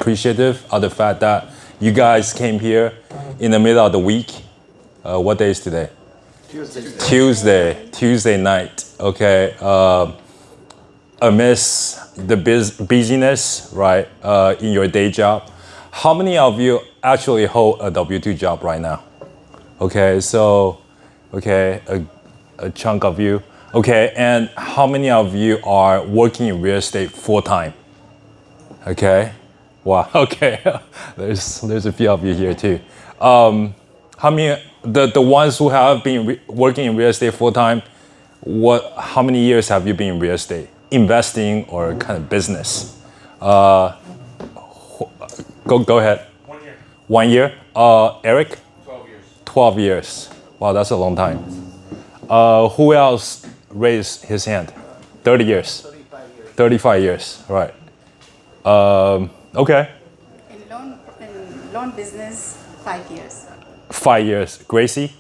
appreciative of the fact that you guys came here in the middle of the week. What day is today? Tuesday night. Okay. Amidst the busyness, right, in your day job, how many of you actually hold a W-2 job right now? Okay, so, a chunk of you. Okay, and how many of you are working in real estate full-time? Okay, wow, okay, there's a few of you here too. How many, the ones who have been working in real estate full-time, how many years have you been in real estate? Investing or kind of business? Go ahead. 1 year. 1 year? Eric? 12 years. 12 years. Wow, that's a long time. Who else raised his hand? 30 years. 35 years. 35 years, right. Okay. In loan business, 5 years. 5 years. Gracie?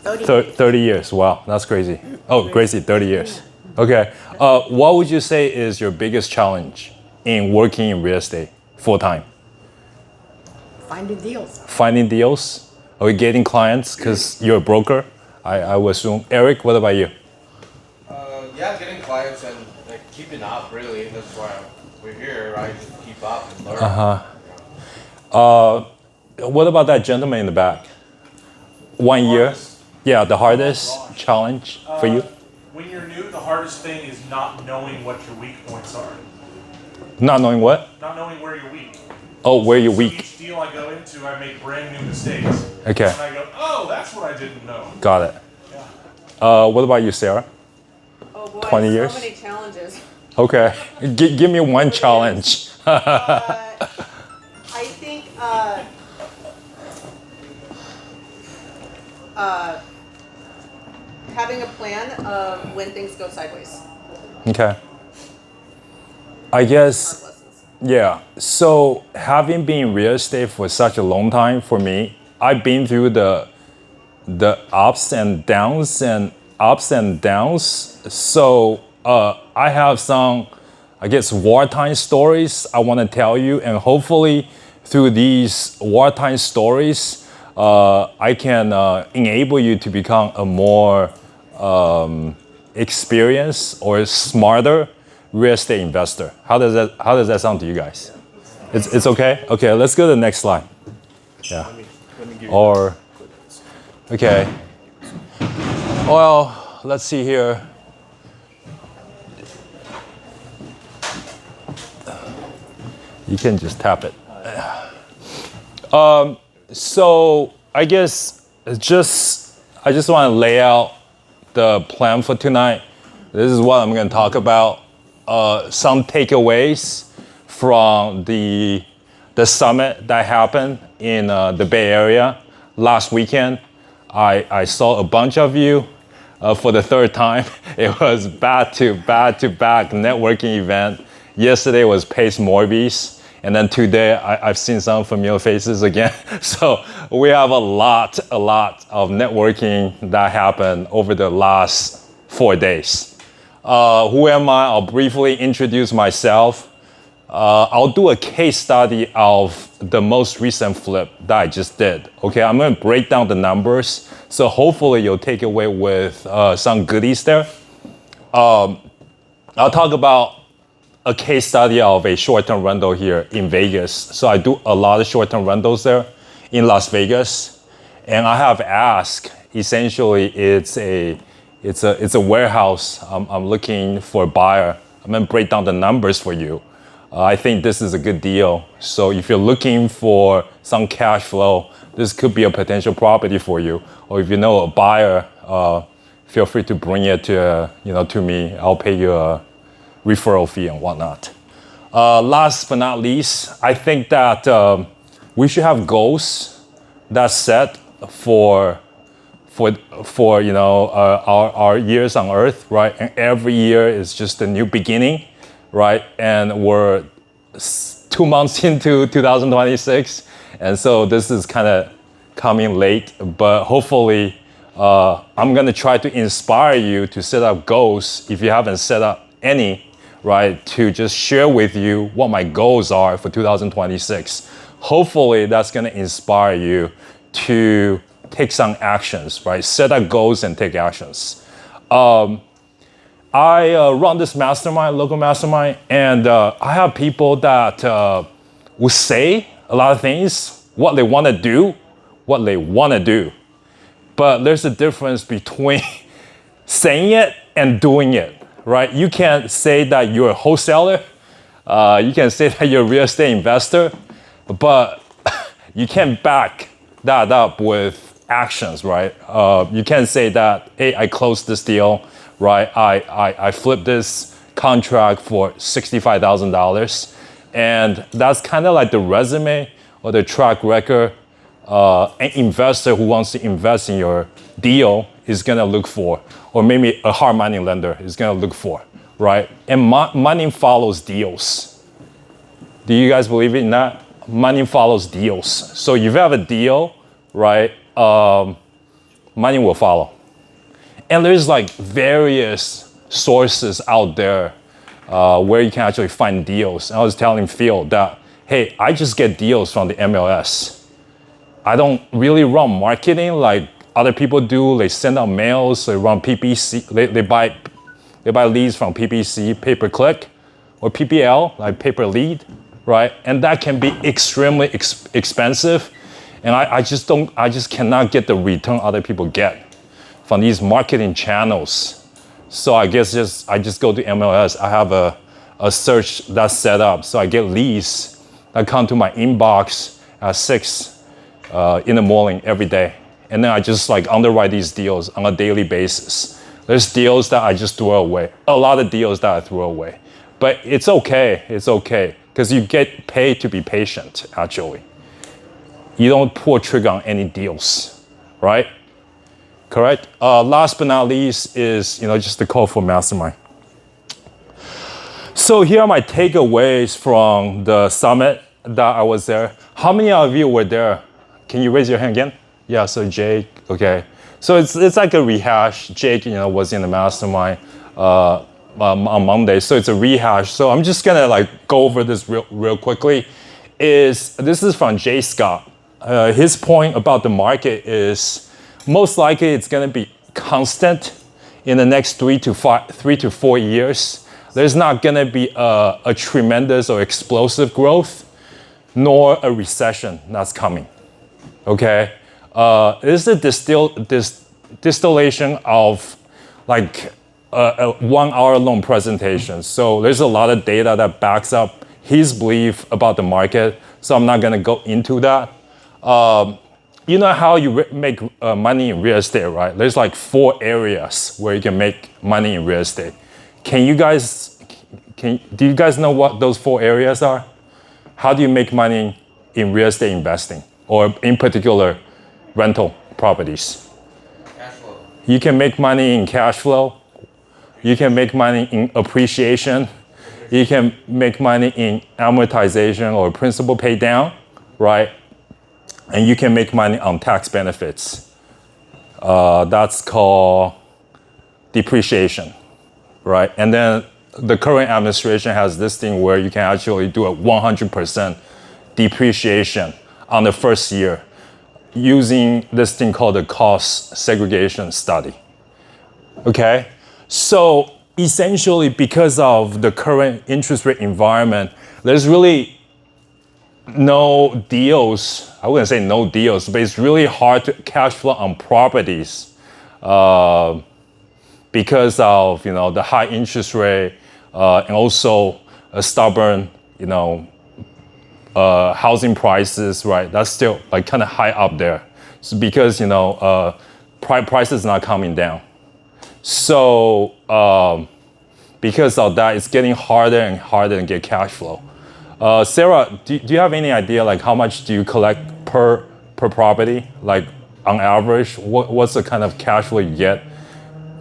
30 years. Wow, that's crazy. Oh, Gracie, 30 years. Okay. What would you say is your biggest challenge in working in real estate full-time? Finding deals. Finding deals? Are you getting clients because you're a broker? I would assume. Eric, what about you? Yeah, getting clients and like keeping up, really. That's why we're here, right? Just to keep up and learn. What about that gentleman in the back? 1 year? Hardest. Yeah, the hardest challenge for you? When you're new, the hardest thing is not knowing what your weak points are. Not knowing what? Not knowing where you're weak. Oh, where you're So weak. each deal I go into, I make brand new mistakes. Okay. And I go, oh, that's what I didn't know. Got it. Yeah. What about you, Sarah? Oh boy, 20 years? so many challenges. Okay. Give me one challenge. I think having a plan of when things go sideways. Okay. I guess, Lessons. yeah. So having been in real estate for such a long time for me, I've been through the ups and downs and ups and downs. So I have some, I guess, wartime stories I want to tell you, and hopefully through these wartime stories, I can enable you to become a more experienced or smarter real estate investor. How does that sound to you guys? It's okay? Okay, let's go to the next slide. Yeah. Or, okay. Well, let's see here. You can just tap it. So I guess I just want to lay out the plan for tonight. This is what I'm going to talk about. Some takeaways from the summit that happened in the Bay Area last weekend. I saw a bunch of you for the third time. It was back-to-back networking event. Yesterday was Pace Morbies. And then today, I've seen some familiar faces again. So we have a lot of networking that happened over the last 4 days. Who am I? I'll briefly introduce myself. I'll do a case study of the most recent flip that I just did. Okay, I'm gonna break down the numbers. So hopefully you'll take away with some goodies there. I'll talk about a case study of a short-term rental here in Vegas. So I do a lot of short-term rentals there in Las Vegas. And I have asked, essentially it's a warehouse. I'm looking for a buyer. I'm gonna break down the numbers for you. I think this is a good deal. So if you're looking for some cash flow, this could be a potential property for you. Or if you know a buyer, feel free to bring it to me. I'll pay you a referral fee and whatnot. Last but not least, I think that we should have goals that's set for our years on Earth, right? And every year is just a new beginning, right? And we're 2 months into 2026, and so this is kind of coming late, but hopefully I'm gonna try to inspire you to set up goals if you haven't set up any right, to just share with you what my goals are for 2026. Hopefully, that's going to inspire you to take some actions, right? Set up goals and take actions. I run this mastermind, local mastermind, and I have people that will say a lot of things, what they want to do, But there's a difference between saying it and doing it, right? You can't say that you're a wholesaler. You can say that you're a real estate investor, but you can't back that up with actions, right? You can't say that, hey, I closed this deal, right? I flipped this contract for $65,000. And that's kind of like the resume or the track record an investor who wants to invest in your deal is gonna look for, or maybe a hard money lender is gonna look for, right? And money follows deals. Do you guys believe in that? Money follows deals. So if you have a deal, right, money will follow. And there's like various sources out there where you can actually find deals. And I was telling Phil that, hey, I just get deals from the MLS. I don't really run marketing like other people do. They send out mails, they run PPC, they buy leads from PPC, pay-per-click, or PPL, like pay-per-lead, right? And that can be extremely expensive. And I just cannot get the return other people get from these marketing channels. So I guess I just go to MLS. I have a search that's set up. So I get leads that come to my inbox at 6 in the morning every day. And then I just like underwrite these deals on a daily basis. There's deals that I just throw away. A lot of deals that I throw away. But it's okay, because you get paid to be patient, actually. You don't pull trigger on any deals, right? Correct? Last but not least is, just the call for mastermind. So here are my takeaways from the summit that I was there. How many of you were there? Can you raise your hand again? Yeah, so Jake, okay. So it's like a rehash. Jake, was in the mastermind on Monday, so it's a rehash. So I'm just gonna like go over this real quickly. This is from Jay Scott. His point about the market is most likely it's gonna be constant in the next 3 to 4 years. There's not gonna be a tremendous or explosive growth, nor a recession that's coming. Okay, this is a distillation of like a 1 hour long presentation. So there's a lot of data that backs up his belief about the market. So I'm not gonna go into that. You know how you make money in real estate, right? There's like 4 areas where you can make money in real estate. Do you guys know what those 4 areas are? How do you make money in real estate investing? Or in particular, rental properties. Cash flow. You can make money in cash flow. You can make money in appreciation. You can make money in amortization or principal pay down, right? And you can make money on tax benefits. That's called depreciation, right? And then the current administration has this thing where you can actually do a 100% depreciation on the first year using this thing called the cost segregation study. Okay? So essentially, because of the current interest rate environment, there's really no deals. I wouldn't say no deals, but it's really hard to cash flow on properties because of the high interest rate and also a stubborn housing prices, right? That's still like kind of high up there. So because prices not coming down. So because of that, it's getting harder and harder to get cash flow. Sarah, do you have any idea like how much do you collect per property? Like on average, what's the kind of cash flow you get?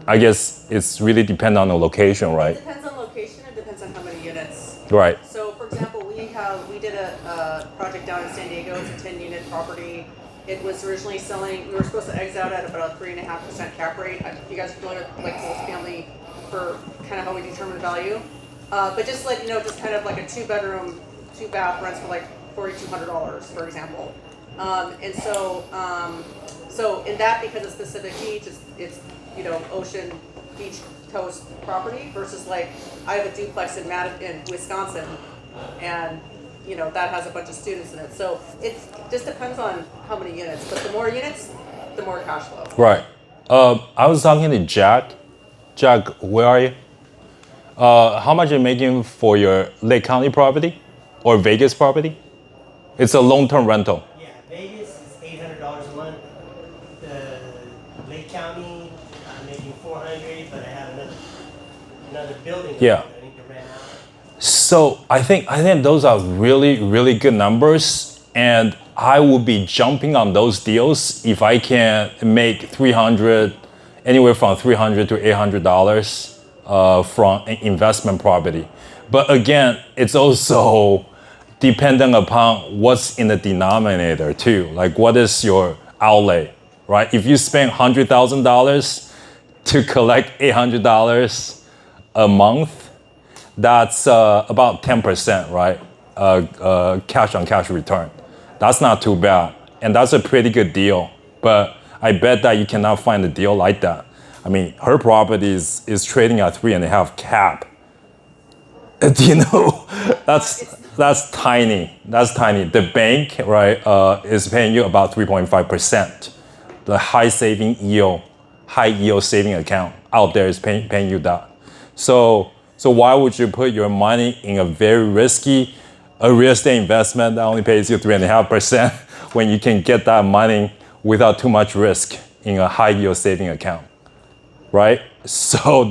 I guess it's really depend on the location, right? It depends on location. It depends on how many units. Right. So, for example, we did a project down in San Diego. It's a 10-unit property. It was originally selling. We were supposed to exit out at about a 3.5% cap rate. You guys are familiar with like multifamily for kind of how we determine value? But just like, just kind of like a 2-bedroom, 2-bath rents for like $4,200, for example. And so in that, because it's Pacific Beach, it's ocean, beach, coast property versus like, I have a duplex in Wisconsin, and that has a bunch of students in it. So it just depends on how many units, but the more units, the more cash flow. Right. I was talking to Jack. Jack, where are you? How much are you making for your Lake County property or Vegas property? It's a long-term rental. Yeah, Vegas is $800 a month. The Lake County, I'm making $400, but I have another building Yeah. I need to rent out. So I think those are really, really good numbers, and I will be jumping on those deals if I can make anywhere from $300 to $800 from an investment property. But again, it's also dependent upon what's in the denominator too. Like, what is your outlay, right? If you spend $100,000 to collect $800 a month, that's about 10%, right? Cash on cash return. That's not too bad, and that's a pretty good deal. But I bet that you cannot find a deal like that. I mean, her property is trading at 3.5 cap. Do you know? That's tiny. That's tiny. The bank, right, is paying you about 3.5%. The high yield saving account out there is paying you that. So why would you put your money in a very risky real estate investment that only pays you 3.5% when you can get that money without too much risk in a high yield saving account, right? So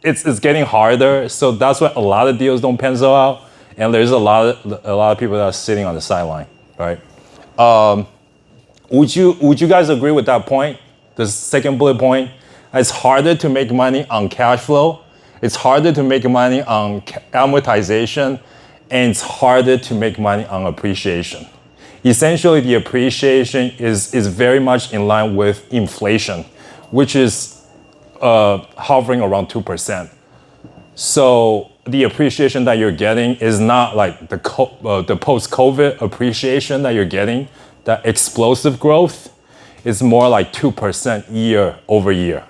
it's getting harder. So that's why a lot of deals don't pencil out, and there's a lot of people that are sitting on the sideline, right? Would you guys agree with that point? The second bullet point, it's harder to make money on cash flow. It's harder to make money on amortization, and it's harder to make money on appreciation. Essentially, the appreciation is very much in line with inflation, which is hovering around 2%. So the appreciation that you're getting is not like the post-COVID appreciation that you're getting, that explosive growth. It's more like 2% year over year.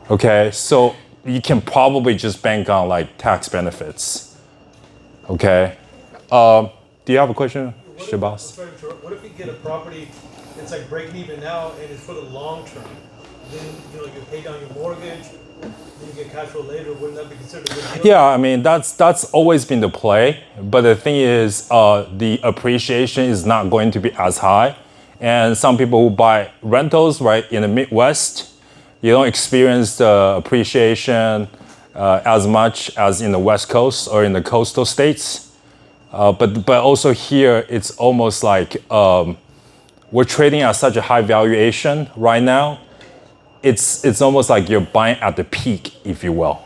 Okay, so you can probably just bank on like tax benefits. Okay, do you have a question, Shabazz? What if you get a property that's like breaking even now and it's for the long term? Then you pay down your mortgage, then you get cash flow later. Wouldn't that be considered a good deal? Yeah, I mean that's always been the play. But the thing is, the appreciation is not going to be as high, and some people who buy rentals right in the Midwest, you don't experience the appreciation as much as in the West Coast or in the coastal states. But also here, it's almost like we're trading at such a high valuation right now. It's almost like you're buying at the peak, if you will.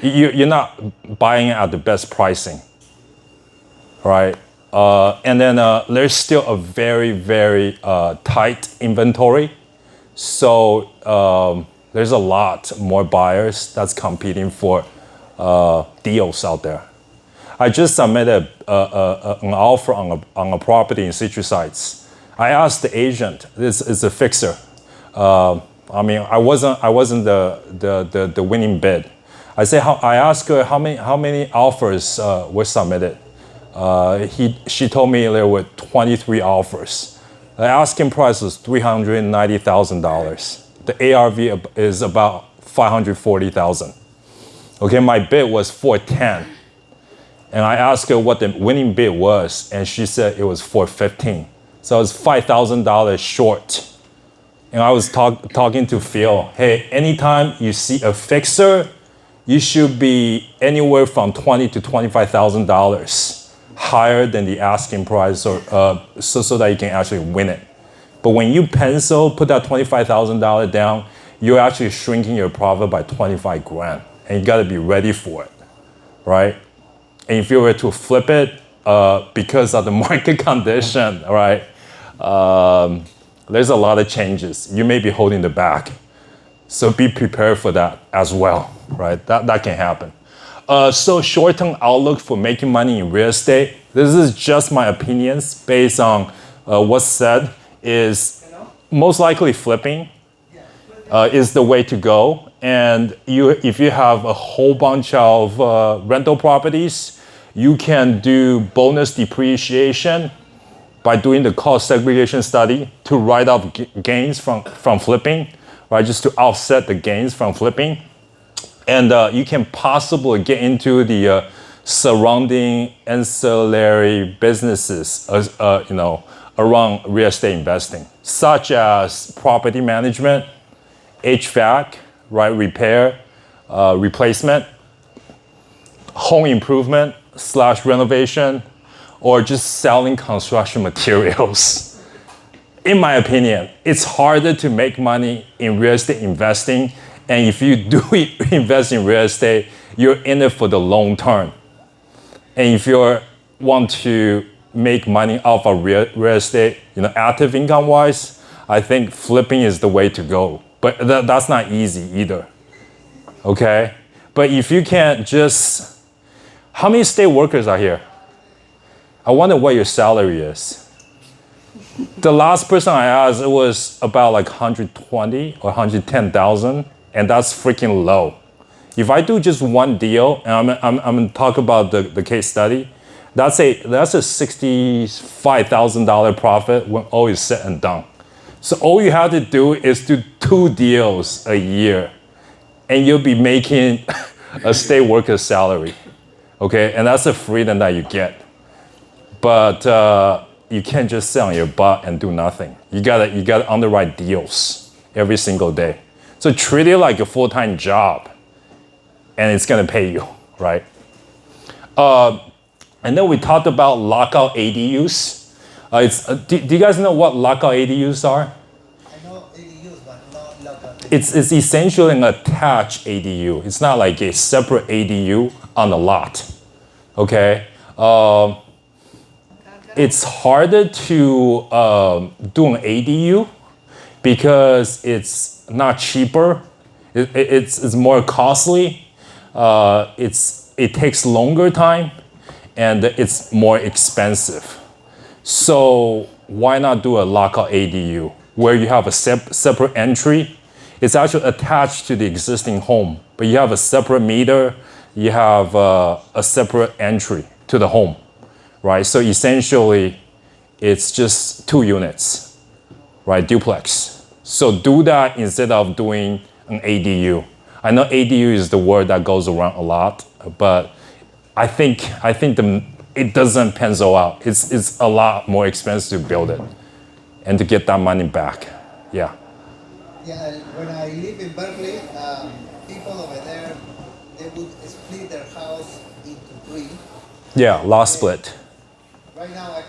You're not buying at the best pricing, right? And then there's still a very, very tight inventory. So there's a lot more buyers that's competing for deals out there. I just submitted an offer on a property in Citrus Heights. I asked the agent, this is a fixer. I mean, I wasn't the winning bid. I asked her how many offers were submitted. She told me there were 23 offers. The asking price was $390,000. The ARV is about $540,000. Okay, my bid was $410,000, and I asked her what the winning bid was, and she said it was $415,000. So it's $5,000 short. And I was talking to Phil. Hey, anytime you see a fixer, you should be anywhere from $20,000 to $25,000 higher than the asking price, or so that you can actually win it. But when you put that $25,000 down, you're actually shrinking your profit by $25,000, and you got to be ready for it, right? And if you were to flip it because of the market condition, right? There's a lot of changes. You may be holding the back, so be prepared for that as well, right? That can happen. So short-term outlook for making money in real estate. This is just my opinions based on what's said. Is most likely flipping is the way to go. And if you have a whole bunch of rental properties, you can do bonus depreciation by doing the cost segregation study to write off gains from flipping, right? Just to offset the gains from flipping. And you can possibly get into the surrounding ancillary businesses, around real estate investing, such as property management, HVAC, right, repair, replacement, home improvement / renovation, or just selling construction materials. In my opinion, it's harder to make money in real estate investing. And if you do invest in real estate, you're in it for the long term. And if you want to make money off of real estate, active income wise, I think flipping is the way to go. But that's not easy either. Okay? But if you can't just, how many state workers are here? I wonder what your salary is. The last person I asked, it was about like 120 or 110,000, and that's freaking low. If I do just one deal, and I'm gonna talk about the case study, that's a $65,000 profit when all is said and done. So all you have to do is do 2 deals a year, and you'll be making a state worker salary, okay? And that's the freedom that you get. But you can't just sit on your butt and do nothing. You gotta underwrite deals every single day. So treat it like a full-time job, and it's gonna pay you, right? And then we talked about lockout ADUs. Do you guys know what lockout ADUs are? I know ADUs, but not lockout. It's essentially an attached ADU. It's not like a separate ADU on the lot, okay? It's harder to do an ADU because it's not cheaper. It's more costly. It takes longer time, and it's more expensive. So why not do a lockout ADU where you have a separate entry? It's actually attached to the existing home, but you have a separate meter. You have a separate entry to the home, right? So essentially, it's just 2 units, right? Duplex. So do that instead of doing an ADU. I know ADU is the word that goes around a lot, but I think it doesn't pencil out. It's a lot more expensive to build it and to get that money back. Yeah. Yeah, when I live in Berkeley, people over there, they would split their house into 3. Yeah, lot split. Right now I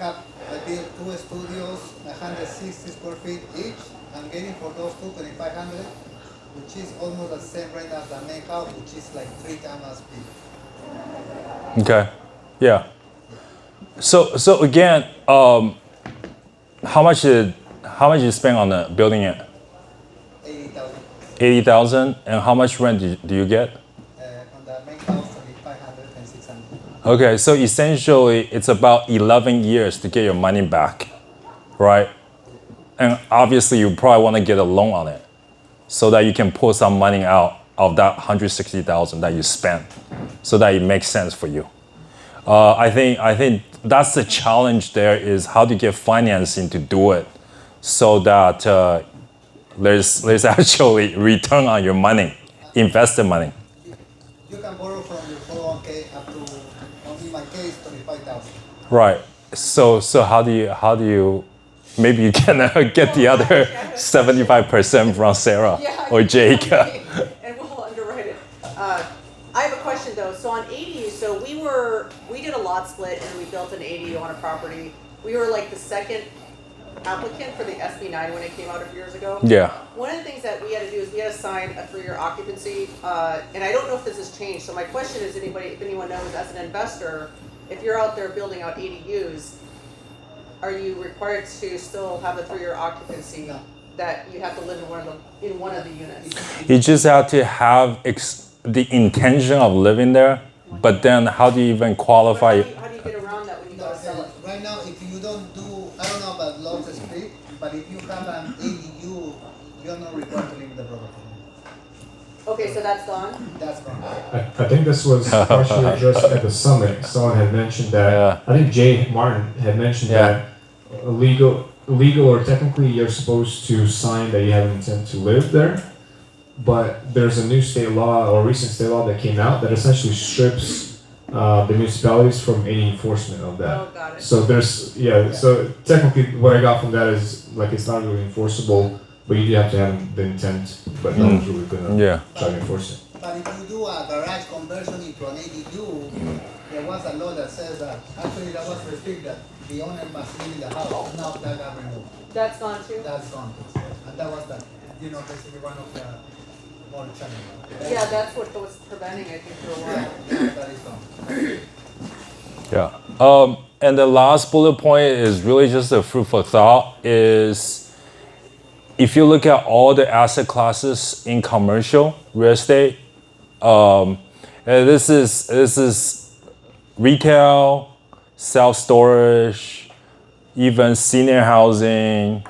built 2 studios, 160 square feet each. I'm getting for those 2, 2,500, which is almost the same rent as the main house, which is like 3 times as big. Okay. Yeah. So again, how much did you spend on building it? 80,000. 80,000. And how much rent do you get? On the main house, 2,500 and 600. Okay, so essentially it's about 11 years to get your money back, right? And obviously you probably want to get a loan on it so that you can pull some money out of that 160,000 that you spent so that it makes sense for you. I think that's the challenge there, is how to get financing to do it so that there's actually return on your money, invested money. You can borrow from your 401k up to, in my case, 25,000. Right. So how do you maybe you can get the other 75% from Sarah or Jake. And we'll underwrite it. I have a question though. So on ADU, so we did a lot split and we built an ADU on a property. We were like the second applicant for the SB9 when it came out a few years ago. Yeah. One of the things that we had to do is we had to sign a 3-year occupancy, and I don't know if this has changed. So my question is, if anyone knows, as an investor, if you're out there building out ADUs, are you required to still have a 3-year occupancy that you have to live in one of the units? You just have to have the intention of living there, but then how do you even qualify? How do you get around that when you go to sell it? Right now, if you don't do, I don't know about lots of split, but if you have an ADU, you're not required to live in the property. Okay, so that's gone? That's gone. I think this was partially addressed at the summit. Someone had mentioned that. Yeah. I think Jay Martin had mentioned Yeah. that legal or technically you're supposed to sign that you have an intent to live there, but there's a new state law or recent state law that came out that essentially strips the municipalities from any enforcement of that. Oh, got it. So so technically what I got from that is like it's not really enforceable, but you do have to have the intent, but no one's really gonna try to enforce it. But if you do a garage conversion into an ADU, there was a law that says that, actually that was restricted, that the owner must live in the house. Now that got removed. That's gone too? That's gone. And that was the, basically one of the more challenging. Yeah, that's what was preventing, I think, for a while. Yeah, that is gone. Yeah. And the last bullet point is really just a food for thought is if you look at all the asset classes in commercial real estate, and this is retail, self-storage, even senior housing,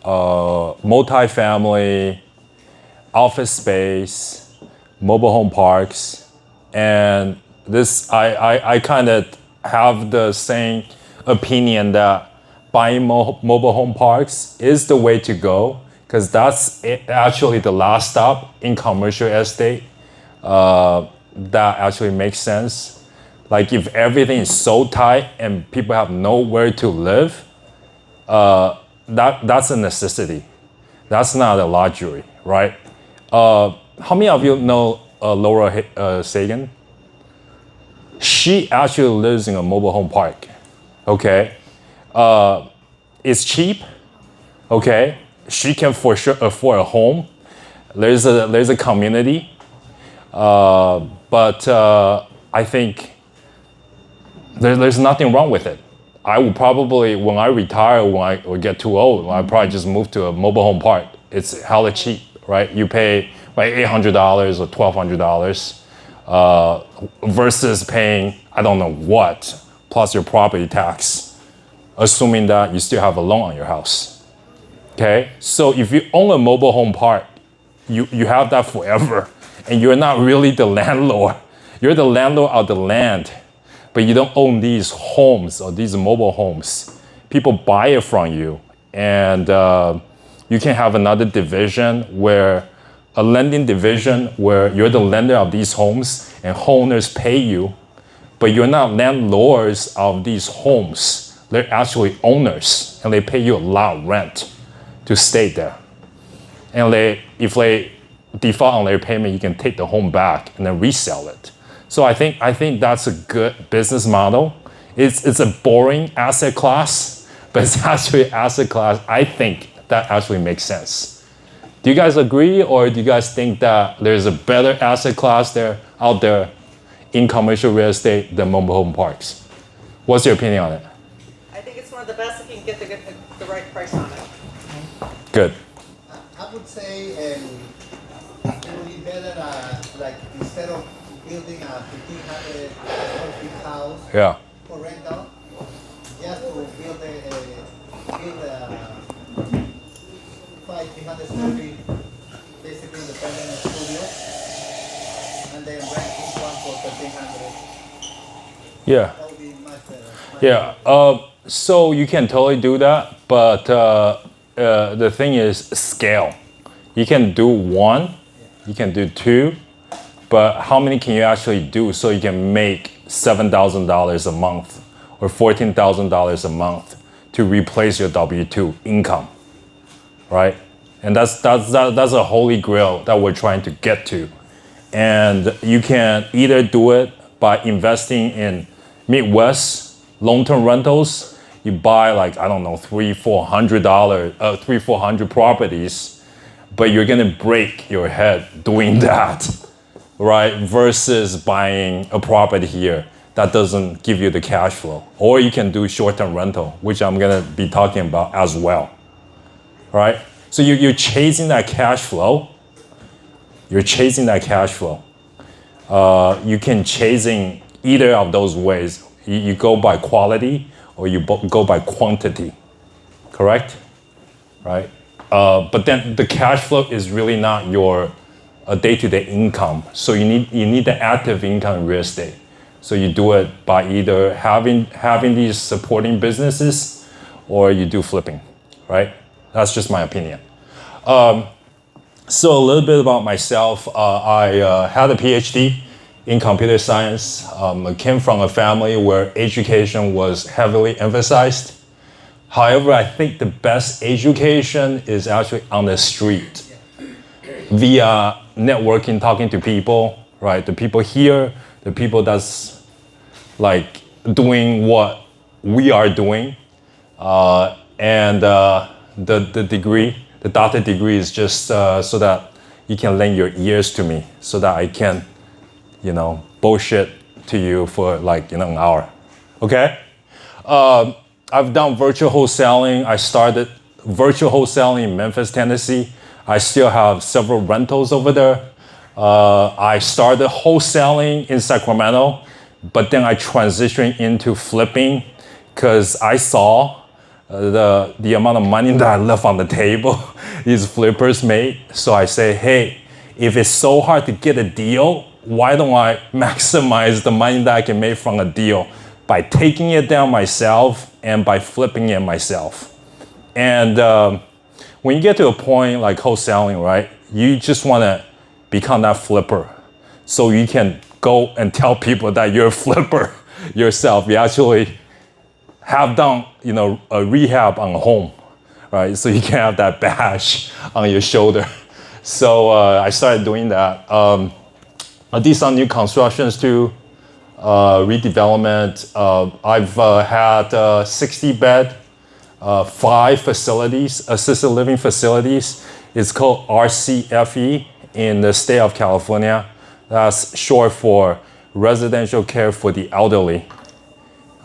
multifamily, office space, mobile home parks, and this I kind of have the same opinion that buying mobile home parks is the way to go because that's actually the last stop in commercial estate. That actually makes sense. Like if everything is so tight and people have nowhere to live, that's a necessity. That's not a luxury, right? How many of you know Laura Sagan? She actually lives in a mobile home park, okay? It's cheap, okay? She can for sure afford a home. There's a community, but I think there's nothing wrong with it. I will probably, when I retire, when I or get too old, I'll probably just move to a mobile home park. It's hella cheap, right? You pay like $800 or $1,200 versus paying, I don't know what, plus your property tax, assuming that you still have a loan on your house, okay? So if you own a mobile home park, you have that forever, and you're not really the landlord. You're the landlord of the land, but you don't own these homes or these mobile homes. People buy it from you, and you can have another division where a lending division where you're the lender of these homes and homeowners pay you, but you're not landlords of these homes. They're actually owners, and they pay you a lot of rent to stay there. And if they default on their payment, you can take the home back and then resell it. So I think that's a good business model. It's a boring asset class, but it's actually asset class. I think that actually makes sense. Do you guys agree, or do you guys think that there's a better asset class out there in commercial real estate than mobile home parks? What's your opinion on it? I think it's one of the best if you can get the right price on it. Good. I would say it would be better, like instead of building a 1,500 square feet house Yeah. for rental, just to build a 300 square feet, basically independent studio, and then rent each one for 1,300. Yeah. That would be much better. Yeah. So you can totally do that, but the thing is scale. You can do one, you can do two, but how many can you actually do so you can make $7,000 a month or $14,000 a month to replace your W-2 income, right? And that's a holy grail that we're trying to get to. And you can either do it by investing in Midwest long-term rentals. You buy like, I don't know, $300-400 properties, but you're gonna break your head doing that, right? Versus buying a property here that doesn't give you the cash flow. Or you can do short-term rental, which I'm gonna be talking about as well, right? So you're chasing that cash flow. You're chasing that cash flow. you can chasing either of those ways. You go by quality or you go by quantity, correct? Right? But then the cash flow is really not your day-to-day income. So you need the active income in real estate. So you do it by either having these supporting businesses or you do flipping, right? That's just my opinion. So a little bit about myself. I had a PhD in computer science. I came from a family where education was heavily emphasized. However, I think the best education is actually on the street, via networking, talking to people, right? The people here, the people that's like doing what we are doing, and the degree, the doctorate degree is just so that you can lend your ears to me, so that I can, bullshit to you for like an hour, okay? I've done virtual wholesaling. I started virtual wholesaling in Memphis, Tennessee. I still have several rentals over there. I started wholesaling in Sacramento, but then I transitioned into flipping because I saw the amount of money that I left on the table these flippers made. So I say, hey, if it's so hard to get a deal, why don't I maximize the money that I can make from a deal by taking it down myself and by flipping it myself? And when you get to a point like wholesaling, right, you just want to become that flipper. So you can go and tell people that you're a flipper yourself. You actually have done, a rehab on a home, right? So you can have that badge on your shoulder. So I started doing that. I did some new constructions too, redevelopment. I've had 60 bed, 5 facilities, assisted living facilities. It's called RCFE in the state of California. That's short for residential care for the elderly.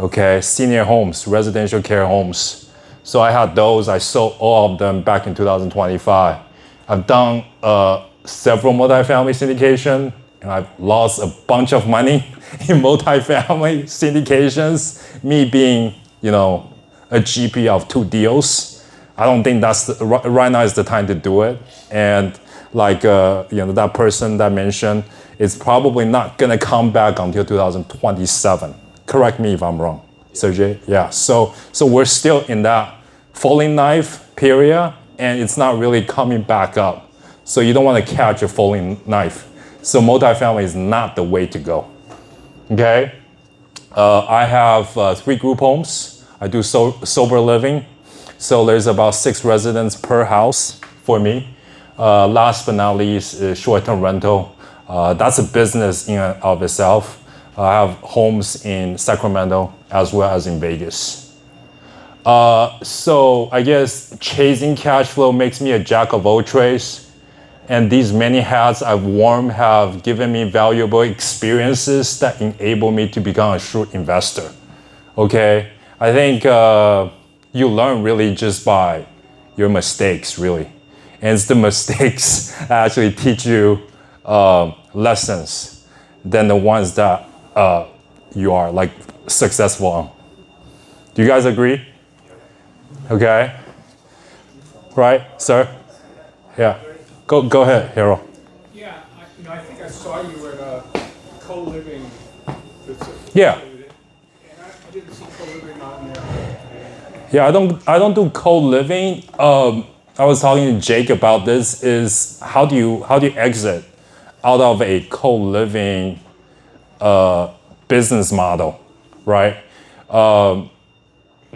Okay, senior homes, residential care homes. So I had those. I sold all of them back in 2025. I've done several multifamily syndication, and I've lost a bunch of money in multifamily syndications. Me being, a GP of 2 deals. I don't think right now is the time to do it. And like, that person that mentioned, it's probably not gonna come back until 2027. Correct me if I'm wrong, Sergey. Yeah, so we're still in that falling knife period, and it's not really coming back up. So you don't want to catch a falling knife. So multifamily is not the way to go. Okay, I have 3 group homes. I do sober living. So there's about 6 residents per house for me. Last but not least is short-term rental. That's a business in and of itself. I have homes in Sacramento as well as in Vegas. So I guess chasing cash flow makes me a jack of all trades. And these many hats I've worn have given me valuable experiences that enable me to become a shrewd investor. Okay, I think you learn really just by your mistakes, really. And it's the mistakes that actually teach you lessons than the ones that you are like successful on. Do you guys agree? Okay. Right, sir? Yeah. Go ahead, Harold. Yeah, I think I saw you at a co-living facility. Yeah. And I didn't see co-living on there. Yeah, I don't do co-living. I was talking to Jake about this. Is how do you exit out of a co-living business model, right?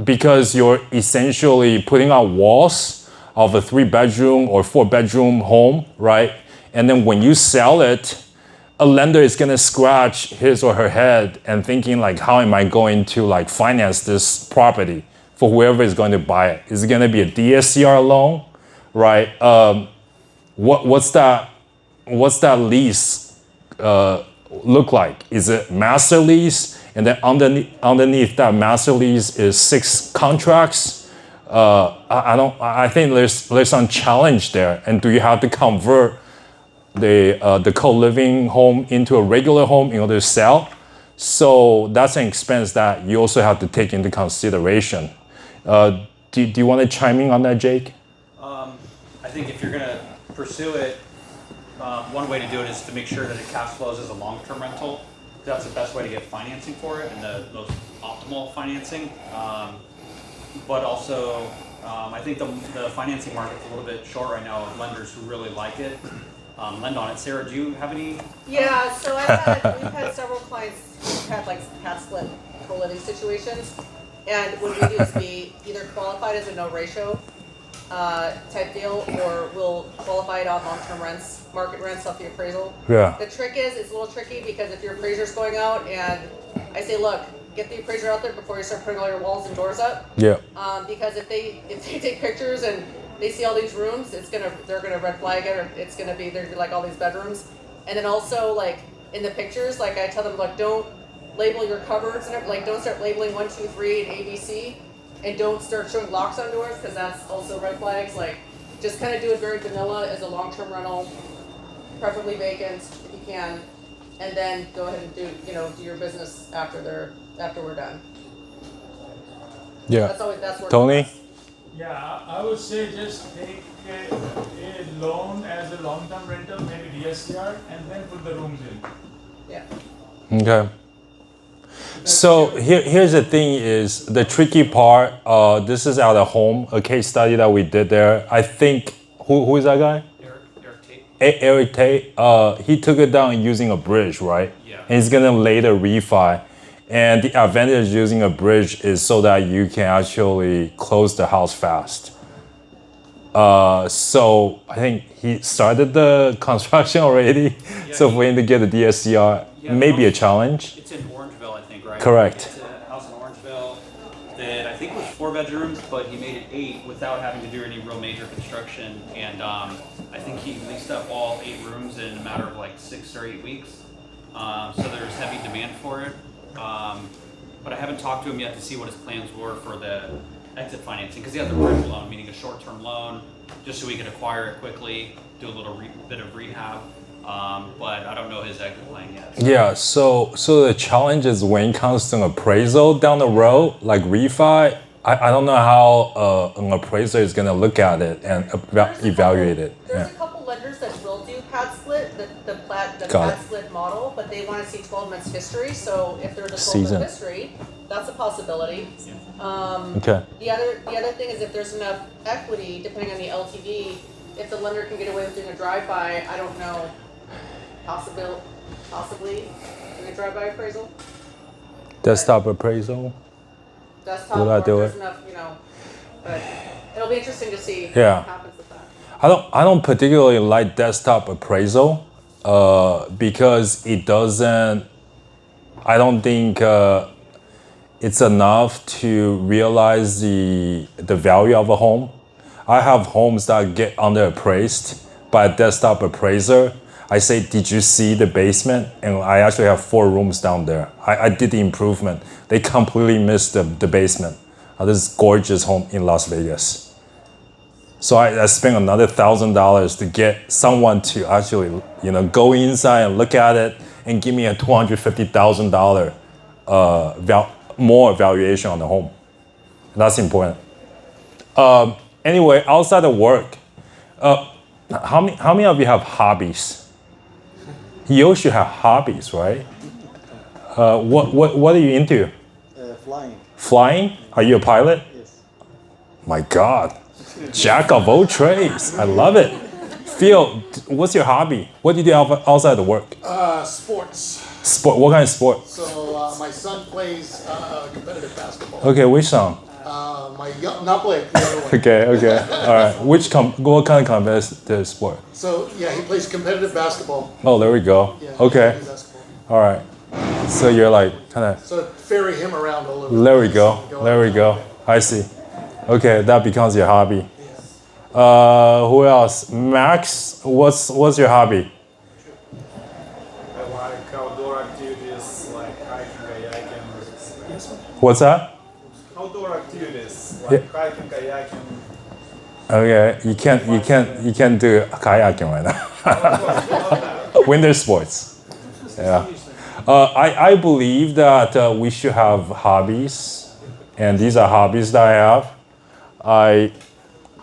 Because you're essentially putting out walls of a 3-bedroom or 4-bedroom home, right? And then when you sell it, a lender is gonna scratch his or her head and thinking like, how am I going to like finance this property for whoever is going to buy it? Is it gonna be a DSCR loan, right? What's that lease look like? Is it master lease? And then underneath that master lease is 6 contracts. I think there's some challenge there. And do you have to convert the co-living home into a regular home in order to sell. So that's an expense that you also have to take into consideration. Do you want to chime in on that, Jake? I think if you're going to pursue it, one way to do it is to make sure that it cash flows as a long-term rental. That's the best way to get financing for it and the most optimal financing. But also, I think the financing market's a little bit short right now of lenders who really like it. Lend on it. Sarah, do you have any? Yeah, so we've had several clients who've had like pad split co-living situations. And what we do is we either qualified as a no ratio type deal, or we'll qualify it on long-term rents, market rents off the appraisal. Yeah. The trick is, it's a little tricky because if your appraiser's going out and I say, look, get the appraiser out there before you start putting all your walls and doors up. Yeah. Because if they take pictures and they see all these rooms, they're gonna red flag it, or it's gonna be they're like all these bedrooms. And then also like in the pictures, like I tell them, like don't label your cupboards and like don't start labeling 1, 2, 3 and ABC, and don't start showing locks on doors because that's also red flags. Like just kind of do it very vanilla as a long-term rental, preferably vacant if you can, and then go ahead and do your business after we're done. Yeah. That's where Tony? Yeah, I would say just take a loan as a long-term rental, maybe DSCR, and then put the rooms in. Yeah. Okay. So here's the thing is the tricky part. This is at a home, a case study that we did there. I think who is that guy? Eric Tate. Eric Tate. He took it down using a bridge, right? Yeah. And he's gonna later refi. And the advantage of using a bridge is so that you can actually close the house fast. So I think he started the construction already. Yeah, So for him to get a DSCR may be a challenge. It's in Orangeville, I think, right? Correct. It's a house in Orangeville that I think was 4 bedrooms, but he made it 8 without having to do any real major construction. And I think he leased up all 8 rooms in a matter of like 6 or 8 weeks. So there's heavy demand for it. But I haven't talked to him yet to see what his plans were for the exit financing, because he has a bridge loan, meaning a short-term loan, just so he could acquire it quickly, do a little bit of rehab. But I don't know his exit plan yet. Yeah, so the challenge is when it comes to an appraisal down the road, like refi, I don't know how an appraiser is gonna look at it and evaluate it. There's a couple lenders that will do pad split, the Got pad it. split model, but they want to see 12 months history. So if there's a 12 Season. month history, that's a possibility. Okay. The other thing is if there's enough equity, depending on the LTV, if the lender can get away with doing a drive-by, I don't know, possibly doing a drive-by appraisal. Desktop appraisal. Desktop, Would I or if do there's it? enough, but it'll be interesting to see Yeah. what happens with that. I don't particularly like desktop appraisal because it doesn't. I don't think it's enough to realize the value of a home. I have homes that get underappraised by a desktop appraiser. I say, did you see the basement? And I actually have 4 rooms down there. I did the improvement. They completely missed the basement. This gorgeous home in Las Vegas. So I spent another $1,000 to get someone to actually, go inside and look at it and give me a $250,000 more valuation on the home. That's important. Anyway, outside of work, how many of you have hobbies? You should have hobbies, right? What are you into? Flying. Flying? Are you a pilot? Yes. My God, jack of all trades. I love it. Phil, what's your hobby? What do you do outside of work? Sports. Sport. What kind of sport? So my son plays competitive basketball. Okay, which song? Not Blake, the other one. Okay. All right. What kind of competitive sport? So yeah, he plays competitive basketball. Oh, there we go. Yeah, Okay. competitive basketball. All right. So you're like kind of. So ferry him around all over. There we the go. place and There we out go. there. I see. Okay, that becomes your hobby. Who else? Max, what's your hobby? I like outdoor activities like hiking, kayaking. What's that? Outdoor activities Yeah. like hiking, kayaking. Okay, you can't do kayaking right now. Winter sports. Yeah. I believe that we should have hobbies, and these are hobbies that I have.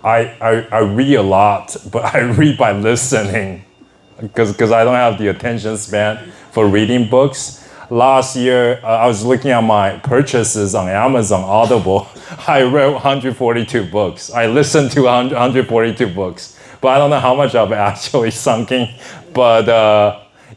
I read a lot, but I read by listening because I don't have the attention span for reading books. Last year, I was looking at my purchases on Amazon Audible. I read 142 books. I listened to 142 books, but I don't know how much I've actually sunk in. But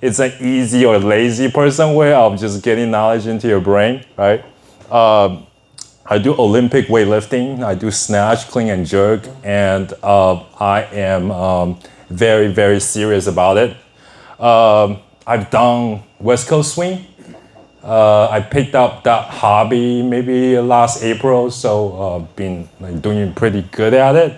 it's an easy or lazy person way of just getting knowledge into your brain, right? I do Olympic weightlifting. I do snatch, clean, and jerk, and I am very, very serious about it. I've done West Coast swing. I picked up that hobby maybe last April, so been doing pretty good at it.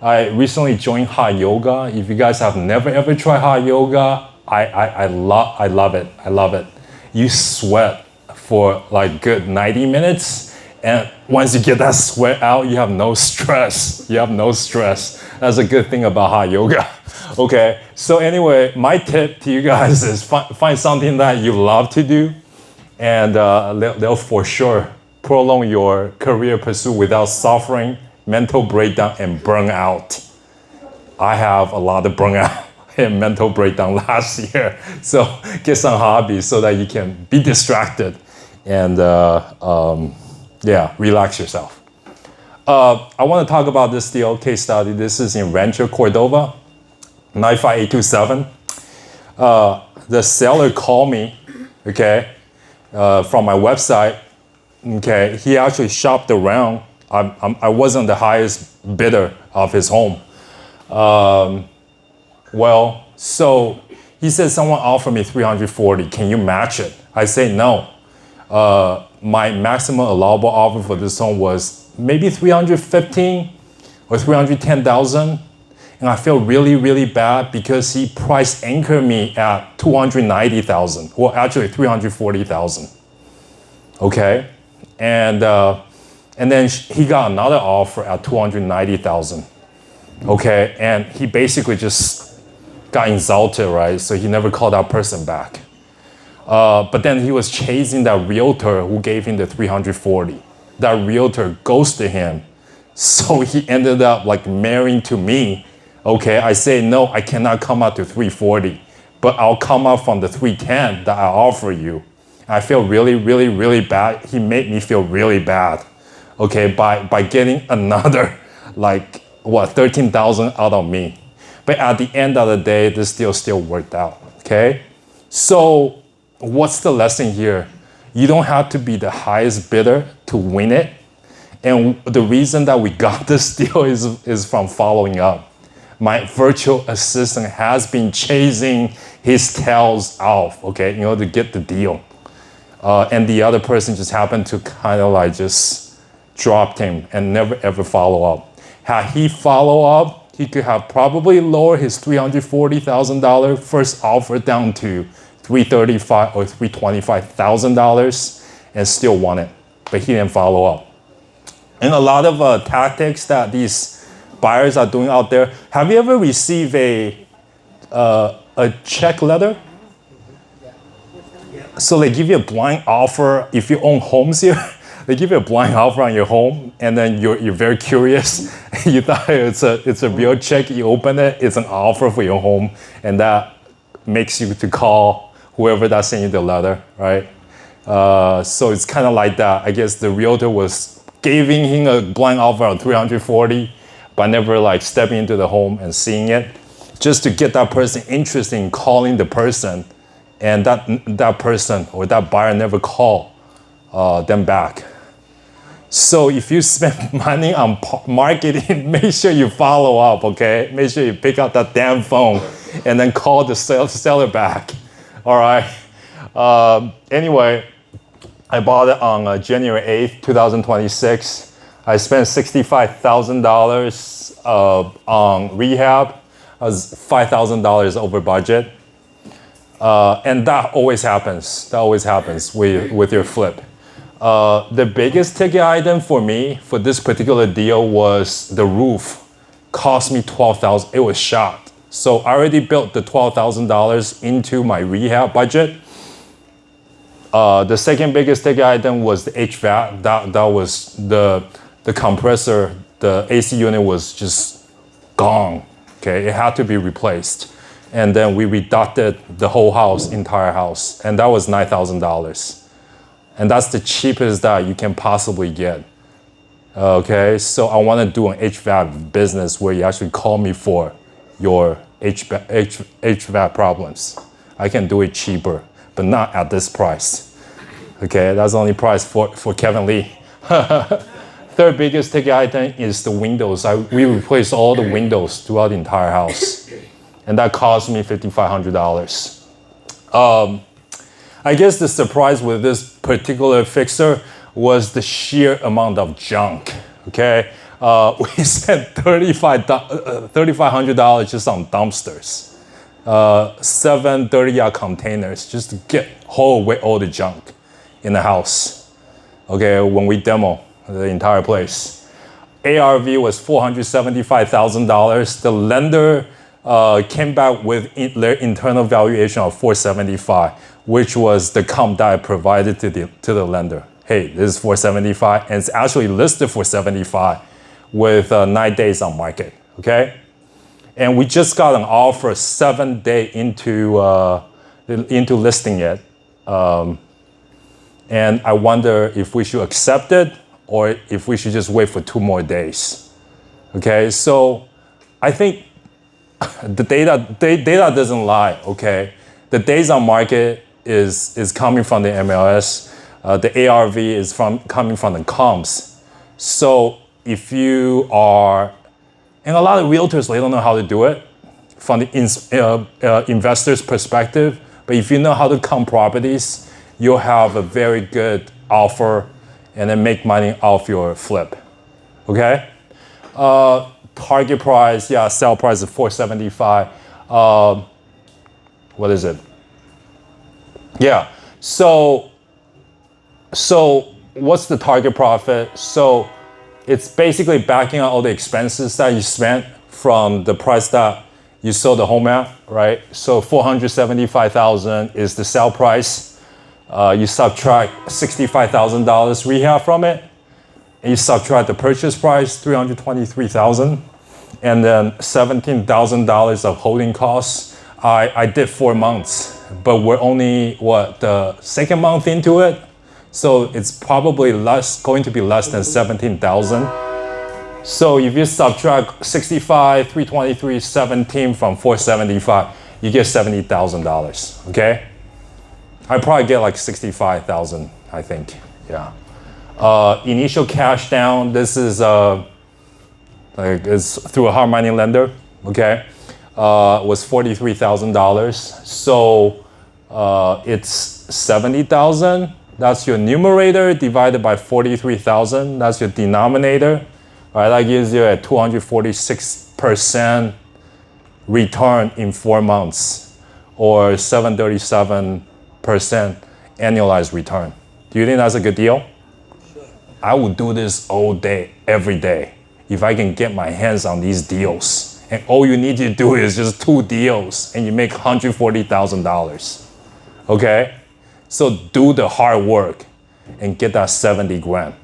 I recently joined hot yoga. If you guys have never ever tried hot yoga, I love it. I love it. You sweat for like good 90 minutes, and once you get that sweat out, you have no stress. You have no stress. That's a good thing about hot yoga. Okay, so anyway, my tip to you guys is find something that you love to do, and they'll for sure prolong your career pursuit without suffering mental breakdown and burnout. I have a lot of burnout and mental breakdown last year, so get some hobbies so that you can be distracted and relax yourself. I want to talk about this deal case study. This is in Rancho Cordova, 95827. The seller called me, okay, from my website. Okay, he actually shopped around. I wasn't the highest bidder of his home. So he said someone offered me 340. Can you match it? I say no. My maximum allowable offer for this home was maybe 315 or 310,000. And I feel really, really bad because he price anchored me at 290,000. Well, actually 340,000. Okay, and then he got another offer at 290,000. Okay, and he basically just got insulted, right? So he never called that person back. But then he was chasing that realtor who gave him the 340. That realtor ghosted him, so he ended up like marrying to me. Okay, I say no, I cannot come out to 340, but I'll come out from the 310 that I offer you. I feel really, really, really bad. He made me feel really bad, okay, by getting another, 13,000 out of me. But at the end of the day, this deal still worked out, okay? So what's the lesson here? You don't have to be the highest bidder to win it. And the reason that we got this deal is from following up. My virtual assistant has been chasing his tails off, okay, in order to get the deal. And the other person just happened to kind of just dropped him and never ever follow up. Had he follow up, he could have probably lowered his $340,000 first offer down to $335,000 or $325,000 and still won it, but he didn't follow up. And a lot of tactics that these buyers are doing out there. Have you ever received a check letter? So they give you a blind offer if you own homes here. They give you a blind offer on your home, and then you're very curious. You thought it's a real check. You open it, it's an offer for your home, and that makes you to call whoever that sent you the letter, right? So it's kind of like that. I guess the realtor was giving him a blind offer on 340, but never stepping into the home and seeing it, just to get that person interested in calling the person, and that person or that buyer never called them back. So if you spend money on marketing, make sure you follow up, okay? Make sure you pick up that damn phone and then call the seller back, all right? Anyway, I bought it on January 8th, 2026. I spent $65,000 on rehab. I was $5,000 over budget. And that always happens. That always happens with your flip. The biggest ticket item for me for this particular deal was the roof. Cost me $12,000. It was shot. So I already built the $12,000 into my rehab budget. The second biggest ticket item was the HVAC. That was the compressor, the AC unit was just gone. Okay, it had to be replaced. And then we reducted the whole house, entire house, and that was $9,000. And that's the cheapest that you can possibly get. Okay, so I want to do an HVAC business where you actually call me for your HVAC problems. I can do it cheaper, but not at this price. Okay, that's the only price for Kevin Lee. Third biggest ticket item is the windows. We replaced all the windows throughout the entire house. And that cost me $5,500. I guess the surprise with this particular fixer was the sheer amount of junk, okay? We spent $3,500 just on dumpsters. 7 30-yard containers just to get haul away all the junk in the house, okay, when we demo the entire place. ARV was $475,000. The lender came back with their internal valuation of $475,000, which was the comp that I provided to the lender. Hey, this is $475,000, and it's actually listed for $475,000 with 9 days on market. Okay, and we just got an offer 7 days into listing it, and I wonder if we should accept it or if we should just wait for 2 more days. Okay, so I think the data doesn't lie, okay? The days on market is coming from the MLS. The ARV is coming from the comps. So if you are, and a lot of realtors, they don't know how to do it from the investor's perspective, but if you know how to comp properties, you'll have a very good offer and then make money off your flip, okay? Target price, yeah, sell price is $475,000. What is it? Yeah, so what's the target profit? So it's basically backing out all the expenses that you spent from the price that you sold the home at, right? So $475,000 is the sell price. You subtract $65,000 rehab from it, and you subtract the purchase price, $323,000, and then $17,000 of holding costs. I did 4 months, but we're only the second month into it, so it's probably going to be less than $17,000. So if you subtract 65, 323, 17 from 475, you get $70,000. Okay, I probably get like 65,000, I think. Yeah. Initial cash down. This is it's through a hard money lender. Okay, was $43,000. So it's 70,000. That's your numerator divided by 43,000. That's your denominator. All right, that gives you a 246% return in 4 months, or 737% annualized return. Do you think that's a good deal? Sure. I would do this all day, every day, if I can get my hands on these deals. And all you need to do is just 2 deals, and you make $140,000. Okay? So do the hard work and get that 70 grand.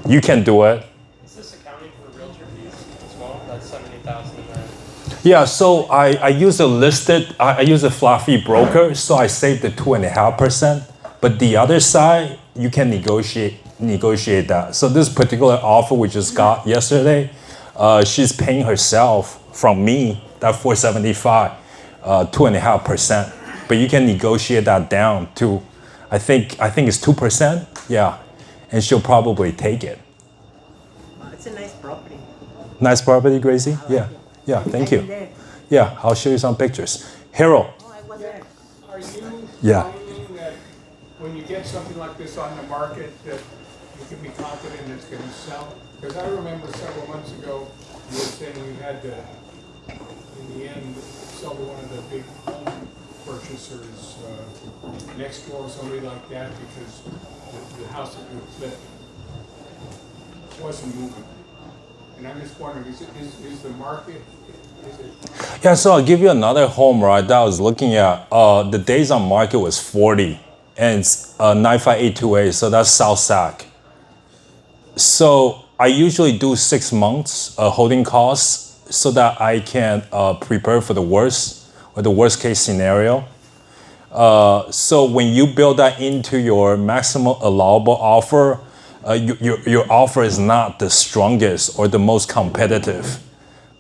You can do it. Is this accounting for realtor fees as well? That's 70,000 there. Yeah, so I use I use a flat fee broker, so I save the 2.5%. But the other side, you can negotiate that. So this particular offer we just got yesterday, she's paying herself from me that $475, 2.5%. But you can negotiate that down to, I think it's 2%. Yeah, and she'll probably take it. It's a nice property. Nice property, Gracie? Yeah. Yeah, thank you. Yeah, I'll show you some pictures. Harold. Are you Yeah. finding that when you get something like this on the market that you can be confident it's going to sell? Because I remember several months ago you were saying you had to, in the end, sell to one of the big home purchasers next door or somebody like that because the house that you flipped wasn't moving. And I'm just wondering, is the market, is it? Yeah, so I'll give you another home, right, that I was looking at. The days on market was 40, and it's 95828, so that's South Sac. So I usually do 6 months holding costs so that I can prepare for the worst or the worst case scenario. So when you build that into your maximum allowable offer, your offer is not the strongest or the most competitive.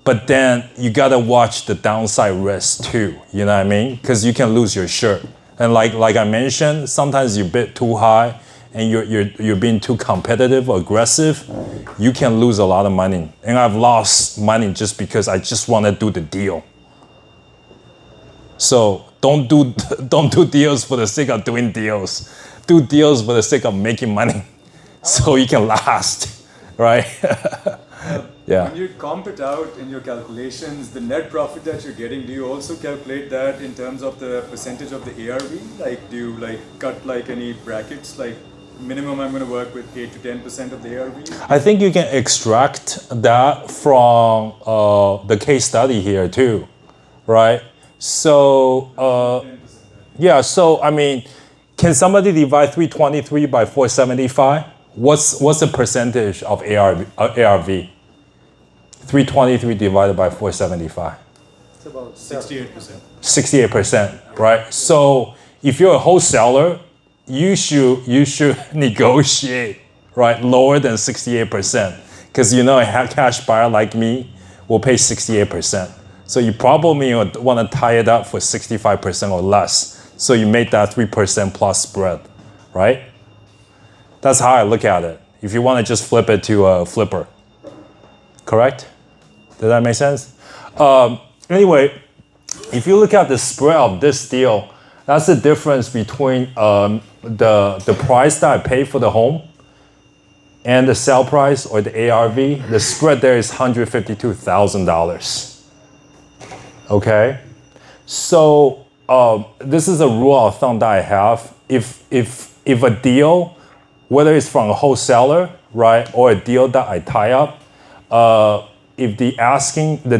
But then you gotta watch the downside risk too. You know what I mean? Because you can lose your shirt. And like I mentioned, sometimes you bid too high and you're being too competitive or aggressive, you can lose a lot of money. And I've lost money just because I just want to do the deal. So don't do deals for the sake of doing deals. Do deals for the sake of making money, so you can last, right? Yeah. When you comp it out in your calculations, the net profit that you're getting, do you also calculate that in terms of the percentage of the ARV? Like, do you like cut like any brackets? Like, minimum I'm going to work with 8 to 10% of the ARV? I think you can extract that from the case study here too, right? So, yeah, so I mean, can somebody divide 323 by 475? What's the percentage of ARV? 323 divided by 475. It's about 68%. 68%, right? So if you're a wholesaler, you should negotiate, right, lower than 68%, because you know a cash buyer like me will pay 68%. So you probably want to tie it up for 65% or less. So you make that 3% plus spread, right? That's how I look at it. If you want to just flip it to a flipper, correct? Does that make sense? Anyway, if you look at the spread of this deal, that's the difference between the price that I paid for the home and the sale price or the ARV. The spread there is $152,000. Okay, so this is a rule of thumb that I have. If a deal, whether it's from a wholesaler, right, or a deal that I tie up, if the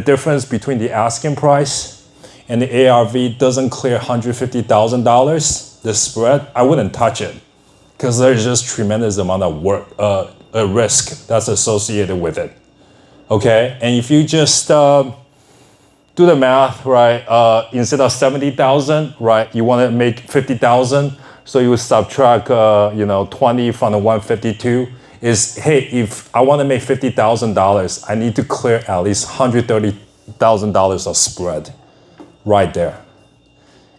difference between the asking price and the ARV doesn't clear $150,000, the spread, I wouldn't touch it, because there's just tremendous amount of work, a risk that's associated with it. Okay, and if you just do the math, right? Instead of 70,000, right? You want to make 50,000, so you would subtract, 20 from the 152. Is, hey, if I want to make $50,000, I need to clear at least $130,000 of spread, right there.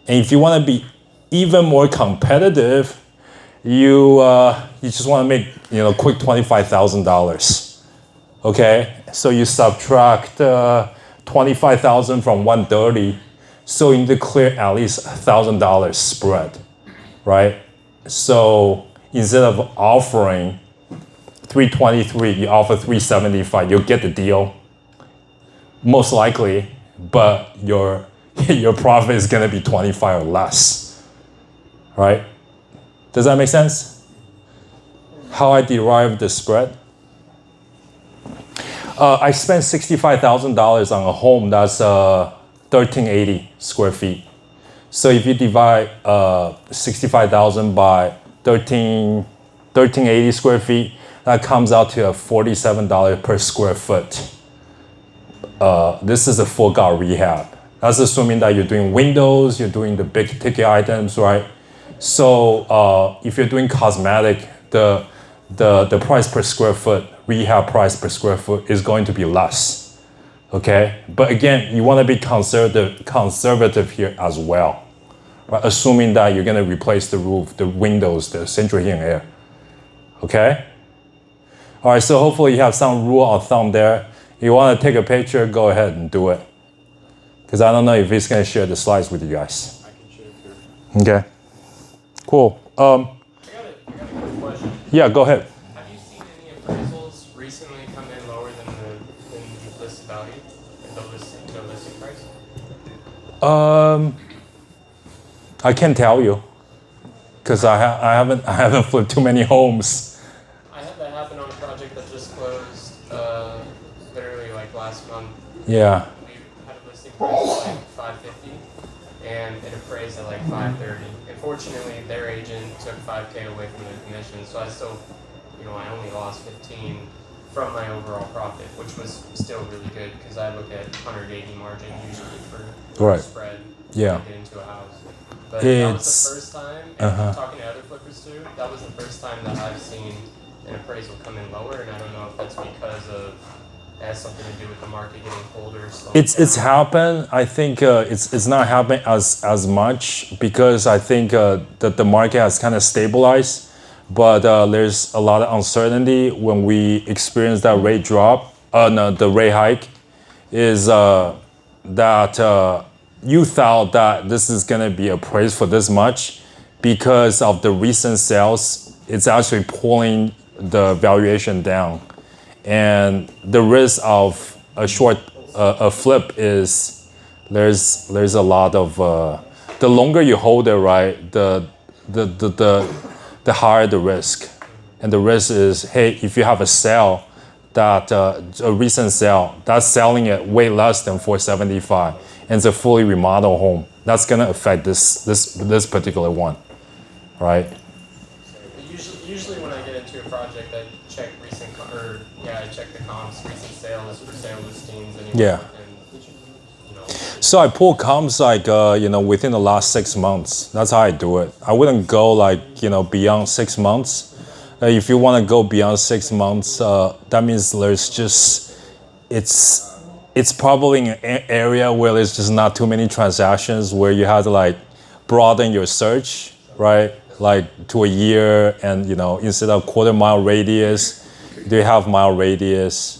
And if you want to be even more competitive, you just want to make quick $25,000. Okay, so you subtract 25,000 from 130, so you need to clear at least $1,000 spread, right? So instead of offering 323, you offer 375, you'll get the deal, most likely, but your profit is gonna be 25 or less, right? Does that make sense? How I derive the spread? I spent $65,000 on a home that's 1,380 square feet. So if you divide 65,000 by 1,380 square feet, that comes out to $47 per square foot. This is a full gut rehab. That's assuming that you're doing windows, you're doing the big ticket items, right? So if you're doing cosmetic, the price per square foot, rehab price per square foot is going to be less, okay? But again, you want to be conservative here as well, right? Assuming that you're going to replace the roof, the windows, the central heating air, okay? All right, so hopefully you have some rule of thumb there. If you want to take a picture, go ahead and do it, because I don't know if he's going to share the slides with you guys. I can share it here. Okay, cool. I got a quick question. Yeah, go ahead. Have you seen any appraisals recently come in lower than the listed value, the listing price? I can't tell you, because I haven't flipped too many homes. I had that happen on a project that just closed. The like last month. Yeah. We had a listing price of like 550, and it appraised at like 530. Unfortunately, their agent took 5K away from their commission, so I still, I only lost 15 from my overall profit, which was still really good because I look at 180 margin usually for Right. spread Yeah. to get into a house. But that was the first time, and talking to other flippers too, that was the first time that I've seen an appraisal come in lower, and I don't know if that's because of it has something to do with the market getting colder. It's happened. I think it's not happening as much because I think that the market has kind of stabilized, but there's a lot of uncertainty when we experience that rate drop. No, the rate hike is that you thought that this is gonna be appraised for this much because of the recent sales. It's actually pulling the valuation down, and the risk of a flip is there's a lot of the longer you hold it, right, the higher the risk, and the risk is, hey, if you have a sale that a recent sale that's selling at way less than 475 and it's a fully remodeled home, that's gonna affect this particular one, right? Usually when I get into a project, I check I check the comps, recent sales, for sale listings, anyway. Yeah. So I pull comps like within the last 6 months. That's how I do it. I wouldn't go beyond 6 months. If you want to go beyond 6 months, that means there's just it's probably an area where there's just not too many transactions, where you have to broaden your search, right? Like to a year, and instead of quarter-mile radius, do half-mile radius.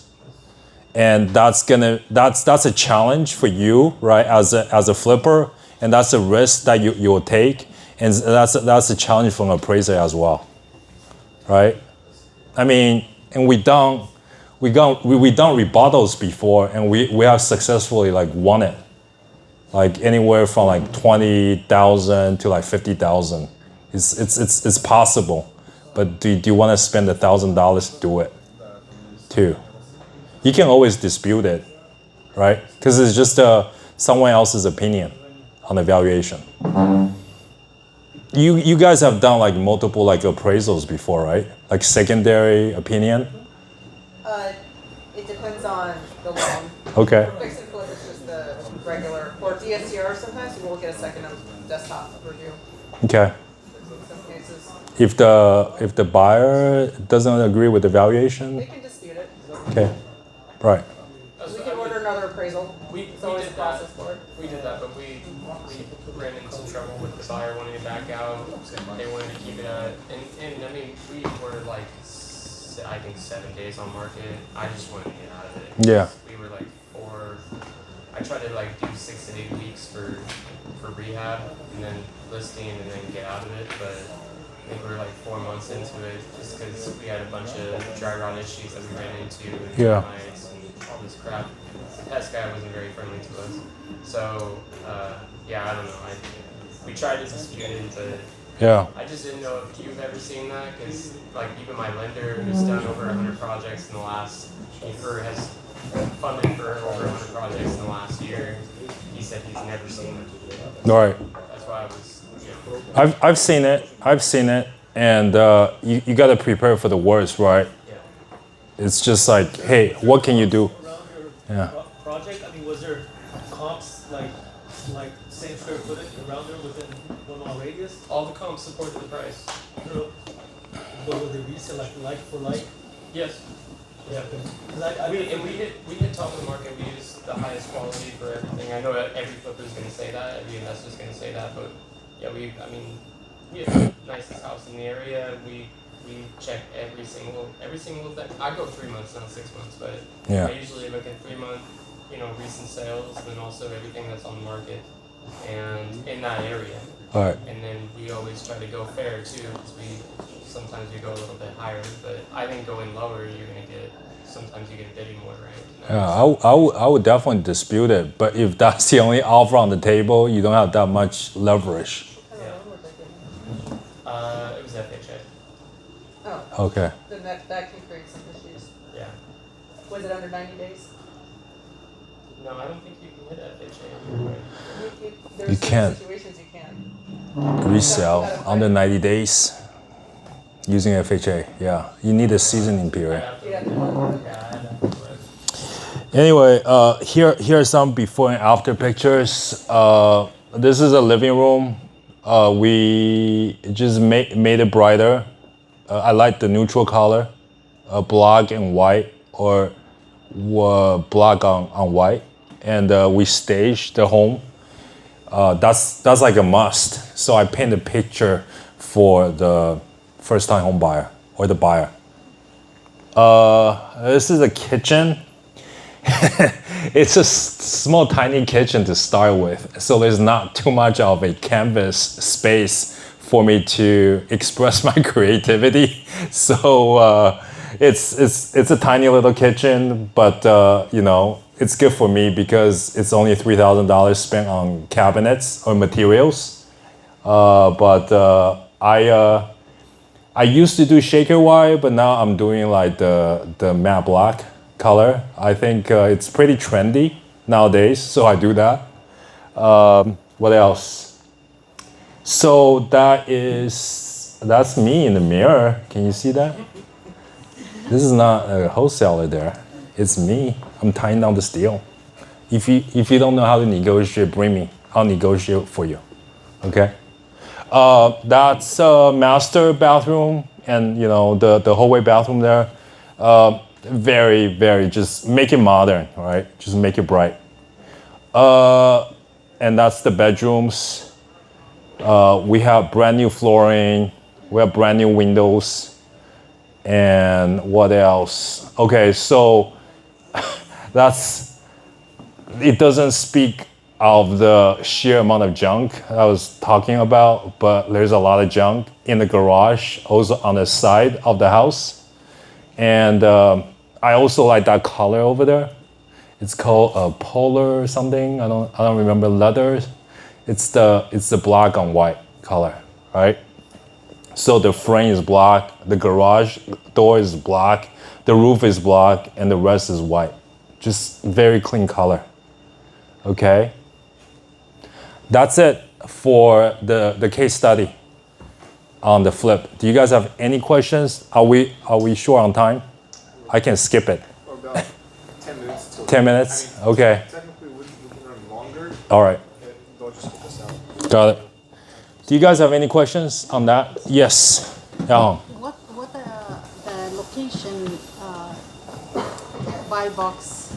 And that's a challenge for you, right, as a flipper, and that's a risk that you will take, and that's a challenge from an appraiser as well, right? I mean, and we done rebuttals before, and we have successfully won it, anywhere from 20,000 to 50,000. It's possible, but do you want to spend $1,000 to do it, too? You can always dispute it, right? Because it's just someone else's opinion on the valuation. You guys have done multiple appraisals before, right? Secondary opinion. It depends on the loan. Okay. For fix and flip, it's just the regular, or DSCR. Sometimes you will get a second desktop review. Okay. In some cases. If the buyer doesn't agree with the valuation. They can dispute it. Okay. Right. We can order another appraisal. It's always a process for it. We did that, but we ran into trouble with the buyer wanting to back out. They wanted to keep it at, and I mean, we were I think 7 days on market. I just wanted to get out of it. Yeah. We were I tried to do 6 to 8 weeks for rehab, and then listing, and then get out of it, but I think we were 4 months into it, just because we had a bunch of dry rot issues that we ran into, and termites and all this crap. The pest guy wasn't very friendly to us. So, I don't know. We tried to dispute it, but I just didn't know if you've ever seen that, because even my lender, who's done over 100 projects in the last, or has funded for over 100 projects in the last year, he said he's never seen it. All right. That's why I was. I've seen it, and you got to prepare for the worst, right? Yeah. It's just hey, what can you do? Yeah. Project. I mean, was there comps like same square footage around there within 1 mile radius? All the comps supported the price. No. But were they resale like for like? Yes. Yeah. We hit top of the market. We used the highest quality for everything. I know that every flipper is going to say that. Every investor is going to say that. But yeah, we have the nicest house in the area. We check every single thing. I go 3 months, not 6 months, but I usually look at 3 month, recent sales, and also everything that's on the market and in that area. All right. And then we always try to go fair too, because sometimes we go a little bit higher, but I think going lower, sometimes you get bidding more, right? Yeah, I would definitely dispute it, but if that's the only offer on the table, you don't have that much leverage. It was FHA. Oh. Okay. Then that can create some issues. Yeah. Was it under 90 days? No, I don't think you can hit FHA. Right? There's You certain can't. situations you can. Resell under 90 days using FHA. Yeah, you need a seasoning period. Anyway, here are some before and after pictures. This is a living room. We just made it brighter. I like the neutral color, black and white, or black on white. And we staged the home. That's like a must. So I paint a picture for the first-time home buyer or the buyer. This is a kitchen. It's a small, tiny kitchen to start with, so there's not too much of a canvas space for me to express my creativity. So it's a tiny little kitchen, but you know, it's good for me because it's only $3,000 spent on cabinets or materials. But I used to do shaker wire, but now I'm doing like the matte black color. I think it's pretty trendy nowadays, so I do that. What else? So that's me in the mirror. Can you see that? This is not a wholesaler there. It's me. I'm tying down the steel. If you don't know how to negotiate, bring me. I'll negotiate for you. Okay. That's a master bathroom, and you know the hallway bathroom there. Very, very, just make it modern, right? Just make it bright. And that's the bedrooms. We have brand new flooring. We have brand new windows. And what else? Okay, so it doesn't speak of the sheer amount of junk I was talking about, but there's a lot of junk in the garage, also on the side of the house. And I also like that color over there. It's called a polar or something. I don't remember leather. It's the black on white color, right? So the frame is black, the garage door is black, the roof is black, and the rest is white. Just very clean color. Okay. That's it for the case study on the flip. Do you guys have any questions? Are we short on time? I can skip it. About 10 minutes. 10 minutes? Okay. Technically, we can run longer. All right. They'll just put this out. Got it. Do you guys have any questions on that? Yes. Yeah. What the location buy box?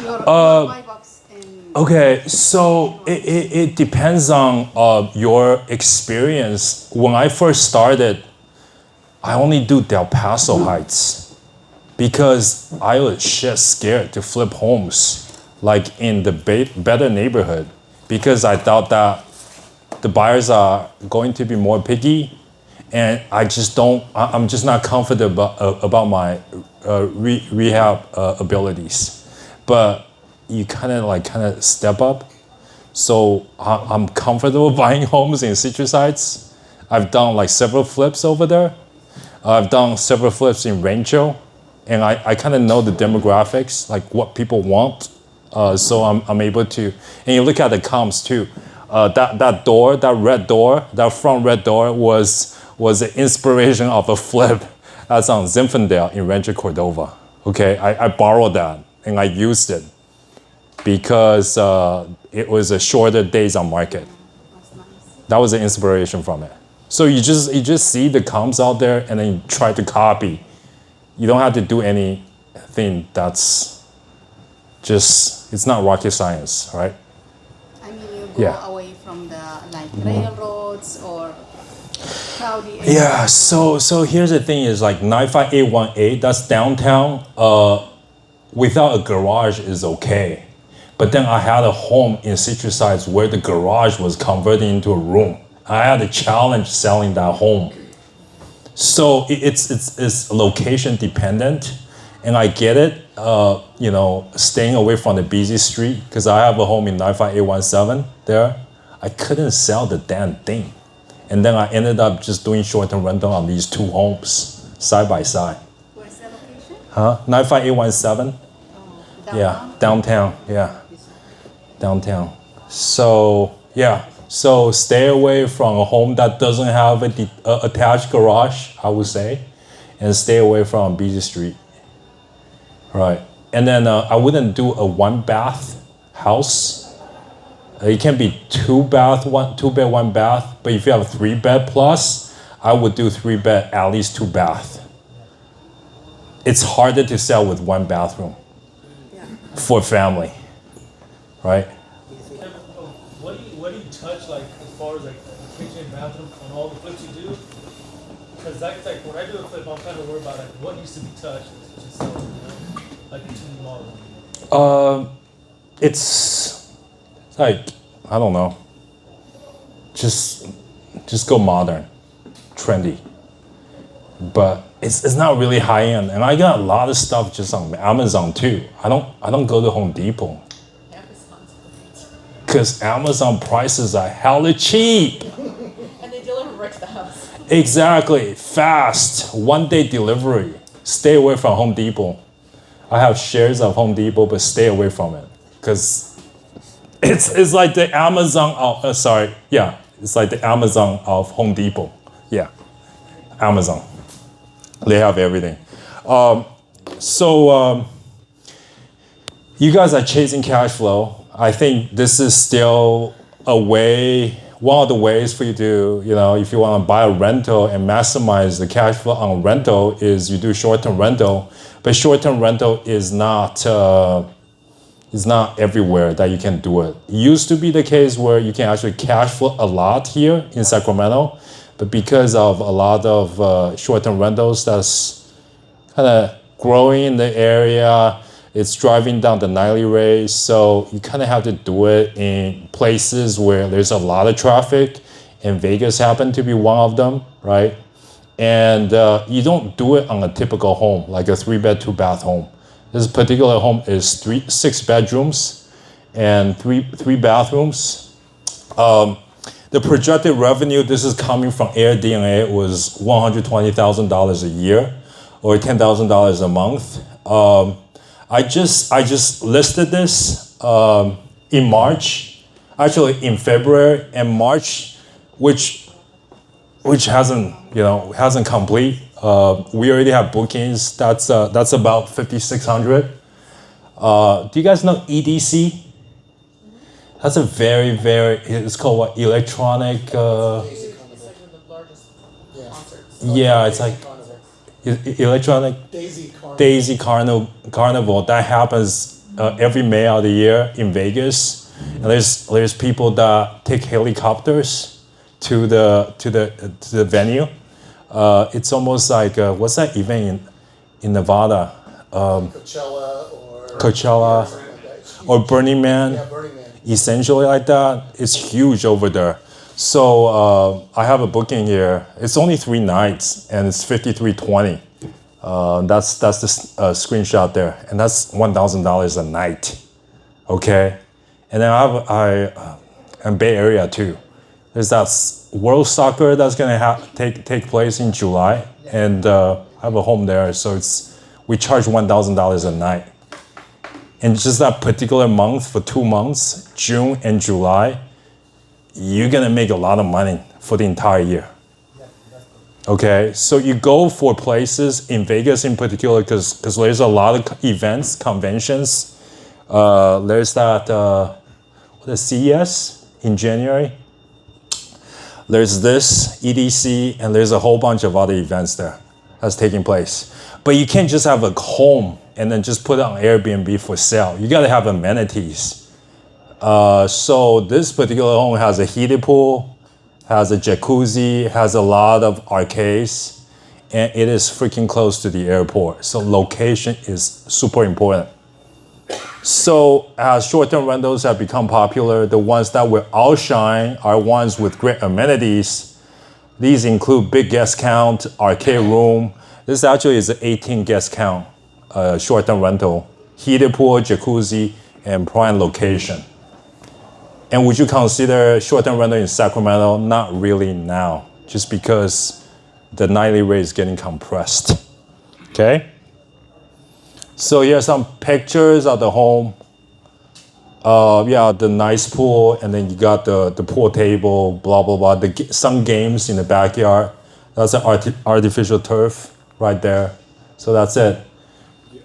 Your buy box in. Okay, so it depends on your experience. When I first started, I only do Del Paso Heights because I was just scared to flip homes like in the better neighborhood because I thought that the buyers are going to be more picky, and I'm just not confident about my rehab abilities. But you kind of step up. So I'm comfortable buying homes in Citrus Heights. I've done like several flips over there. I've done several flips in Rancho, and I kind of know the demographics, like what people want. So I'm able to, and you look at the comps too. That door, that red door, that front red door was the inspiration of a flip that's on Zinfandel in Rancho Cordova. Okay, I borrowed that and I used it because it was a shorter days on market. That was the inspiration from it. So you just see the comps out there and then you try to copy. You don't have to do anything that's it's not rocket science, right? I mean, you go away from the like railroads or crowded areas. Yeah, so here's the thing is like 95818, that's downtown. Without a garage is okay. But then I had a home in Citrus Heights where the garage was converted into a room. I had a challenge selling that home. So it's location dependent, and I get it. Staying away from the busy street because I have a home in 95817 there. I couldn't sell the damn thing, and then I ended up just doing short-term rental on these two homes side by side. Where's the location? 95817. Downtown? downtown, downtown. So yeah, so stay away from a home that doesn't have a attached garage, I would say, and stay away from a busy street. Right, and then I wouldn't do a one bath house. It can be two bed, one bath. But if you have 3 bed plus, I would do 3 bed, at least 2 bath. It's harder to sell with 1 bathroom for family, right? What do you touch like as far as like the kitchen, bathroom, on all the flips you do? Because that's like when I do a flip, I'm kind of worried about like what needs to be touched to sell it, you know? Like the new model. It's like, I don't know. Just go modern, trendy. But it's not really high end, and I got a lot of stuff just on Amazon too. I don't go to Home Depot because Amazon prices are hella cheap. And they deliver right to the house. Exactly, fast, 1-day delivery. Stay away from Home Depot. I have shares of Home Depot, but stay away from it because it's like the Amazon of it's like the Amazon of Home Depot. Yeah, Amazon. They have everything. You guys are chasing cash flow. I think this is still one of the ways for you to, if you want to buy a rental and maximize the cash flow on rental is you do short-term rental. But short-term rental is not everywhere that you can do it. It used to be the case where you can actually cash flow a lot here in Sacramento. But because of a lot of short-term rentals that's kind of growing in the area, it's driving down the nightly rate. So you kind of have to do it in places where there's a lot of traffic, and Vegas happened to be one of them, right? And you don't do it on a typical home, like a 3-bed, 2-bath home. This particular home is 6 bedrooms and three bathrooms. The projected revenue, this is coming from AirDNA, was $120,000 a year or $10,000 a month. I just listed this in March, actually in February and March, which hasn't complete. We already have bookings. That's about 5,600. Do you guys know EDC? That's a very, it's called what? Electronic. It's like one of the largest concerts. Yeah, it's like electronic. Daisy Carnival. That happens every May of the year in Vegas. And there's people that take helicopters to the venue. It's almost like what's that event in Nevada? Coachella or Burning Man. Yeah, Burning Man. Essentially like that. It's huge over there. So I have a booking here. It's only 3 nights and it's $5,320. That's the screenshot there, and that's $1,000 a night. Okay, and then I in Bay Area too. There's that World Soccer that's gonna take place in July, and I have a home there, so we charge $1,000 a night. And just that particular month for 2 months, June and July, you're gonna make a lot of money for the entire year. Okay, so you go for places in Vegas in particular because there's a lot of events, conventions. There's that CES in January. There's this EDC, and there's a whole bunch of other events there that's taking place. But you can't just have a home and then just put it on Airbnb for sale. You gotta have amenities. So this particular home has a heated pool, has a jacuzzi, has a lot of arcades, and it is freaking close to the airport. So location is super important. So as short-term rentals have become popular, the ones that will outshine are ones with great amenities. These include big guest count, arcade room. This actually is an 18 guest count short-term rental, heated pool, jacuzzi, and prime location. And would you consider short-term rental in Sacramento? Not really now, just because the nightly rate is getting compressed. Okay? So here's some pictures of the home. Yeah, the nice pool, and then you got the pool table, blah blah blah. Some games in the backyard. That's an artificial turf right there. So that's it.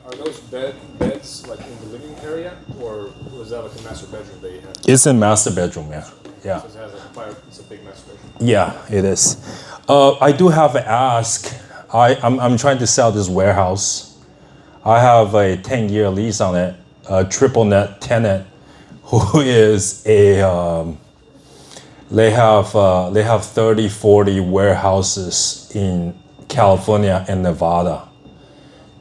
Are those beds like in the living area, or was that like a master bedroom that you had? It's a master bedroom, yeah. Yeah. So it has like a fire. It's a big master bedroom. Yeah, it is. I do have an ask. I'm trying to sell this warehouse. I have a 10-year lease on it. A triple net tenant who is they have 30, 40 warehouses in California and Nevada.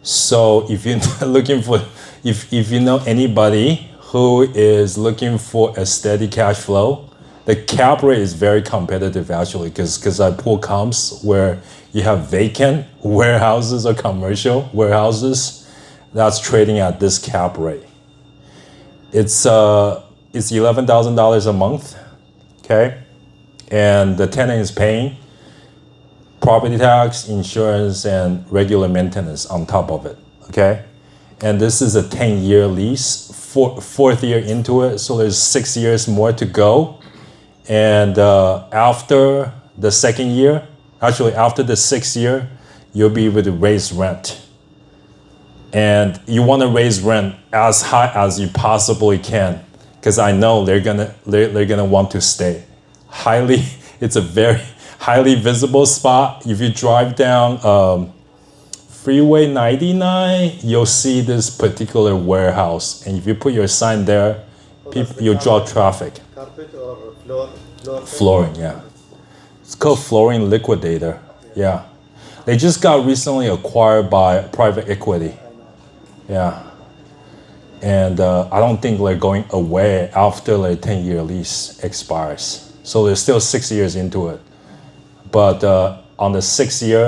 So if you're looking for, if you know anybody who is looking for a steady cash flow, the cap rate is very competitive actually, because I pull comps where you have vacant warehouses or commercial warehouses that's trading at this cap rate. It's $11,000 a month, okay, and the tenant is paying property tax, insurance, and regular maintenance on top of it, okay? And this is a 10-year lease, fourth year into it, so there's 6 years more to go. And after the second year, actually after the 6th year, you'll be able to raise rent. And you want to raise rent as high as you possibly can, because I know they're gonna want to stay. It's a very highly visible spot. If you drive down Freeway 99, you'll see this particular warehouse, and if you put your sign there, you'll draw traffic. Carpet or floor? Flooring, yeah. It's called Flooring Liquidator. Yeah. They just got recently acquired by private equity. Yeah. And I don't think they're going away after the 10-year lease expires. So they're still 6 years into it. But on the 6th year,